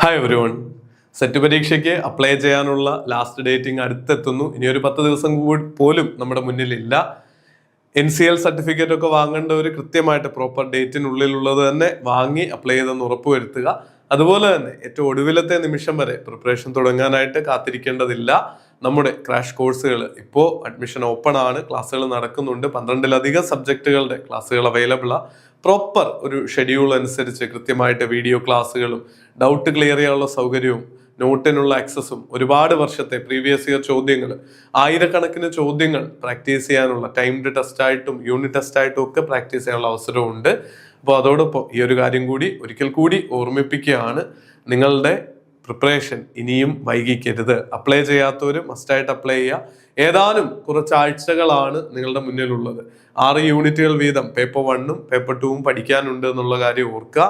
Hi everyone. Set പരീക്ഷയ്ക്ക് apply ചെയ്യാനുള്ള last dating അടുത്തെത്തുന്നു. ഇനി ഒരു 10 ദിവസം കൂടി പോലും നമ്മുടെ മുന്നിലില്ല. NCL സർട്ടിഫിക്കറ്റ് ഒക്കെ വാങ്ങേണ്ടവർ കൃത്യമായിട്ട് പ്രോപ്പർ ഡേറ്റിനുള്ളിലുള്ളത് തന്നെ വാങ്ങി അപ്ലൈ ചെയ്തെന്ന് ഉറപ്പുവരുത്തുക. അതുപോലെ തന്നെ ഏറ്റവും ഒടുവിലത്തെ നിമിഷം വരെ പ്രിപ്പറേഷൻ തുടങ്ങാനായിട്ട് കാത്തിരിക്കേണ്ടതില്ല. നമ്മുടെ ക്രാഷ് കോഴ്സുകൾ ഇപ്പോൾ അഡ്മിഷൻ ഓപ്പൺ ആണ്, ക്ലാസ്സുകൾ നടക്കുന്നുണ്ട്. 12ലധികം സബ്ജക്റ്റുകളുടെ ക്ലാസ്സുകൾ അവൈലബിൾ ആണ്. പ്രോപ്പർ ഒരു ഷെഡ്യൂൾ അനുസരിച്ച് കൃത്യമായിട്ട് വീഡിയോ ക്ലാസ്സുകളും ഡൗട്ട് ക്ലിയർ ചെയ്യാനുള്ള സൗകര്യവും നോട്ടിനുള്ള ആക്സസും ഒരുപാട് വർഷത്തെ പ്രീവിയസ് ഇയർ ചോദ്യങ്ങൾ, ആയിരക്കണക്കിന് ചോദ്യങ്ങൾ പ്രാക്ടീസ് ചെയ്യാനുള്ള ടൈംഡ് ടെസ്റ്റ് ആയിട്ടും യൂണിറ്റ് ടെസ്റ്റ് ആയിട്ടും ഒക്കെ പ്രാക്ടീസ് ചെയ്യാനുള്ള അവസരമുണ്ട്. അപ്പോൾ അതോടൊപ്പം ഈ ഒരു കാര്യം കൂടി ഒരിക്കൽ കൂടി ഓർമ്മിപ്പിക്കുകയാണ്, നിങ്ങളുടെ പ്രിപ്പറേഷൻ ഇനിയും വൈകിക്കരുത്. അപ്ലൈ ചെയ്യാത്തവർ മസ്റ്റായിട്ട് അപ്ലൈ ചെയ്യുക. ഏതാനും കുറച്ചാഴ്ചകളാണ് നിങ്ങളുടെ മുന്നിലുള്ളത്. 6 യൂണിറ്റുകൾ വീതം പേപ്പർ 1ഉം പേപ്പർ 2ഉം പഠിക്കാനുണ്ട് എന്നുള്ള കാര്യം ഓർക്കുക.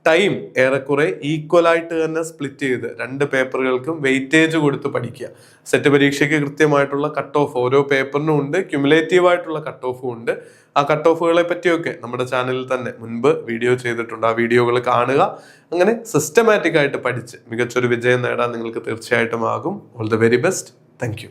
ടൈം ഏറെക്കുറെ ഈക്വൽ ആയിട്ട് തന്നെ സ്പ്ലിറ്റ് ചെയ്ത് 2 പേപ്പറുകൾക്കും വെയിറ്റേജ് കൊടുത്ത് പഠിക്കുക. സെറ്റ് പരീക്ഷയ്ക്ക് കൃത്യമായിട്ടുള്ള കട്ട് ഓഫ് ഓരോ പേപ്പറിനും ഉണ്ട്, ക്യുമുലേറ്റീവ് ആയിട്ടുള്ള കട്ട് ഓഫും ഉണ്ട്. ആ കട്ട് ഓഫുകളെ പറ്റിയൊക്കെ നമ്മുടെ ചാനലിൽ തന്നെ മുൻപ് വീഡിയോ ചെയ്തിട്ടുണ്ട്. ആ വീഡിയോകൾ കാണുക. അങ്ങനെ സിസ്റ്റമാറ്റിക് ആയിട്ട് പഠിച്ച് മികച്ചൊരു വിജയം നേടാൻ നിങ്ങൾക്ക് തീർച്ചയായിട്ടും ആകും. All the very best. Thank you.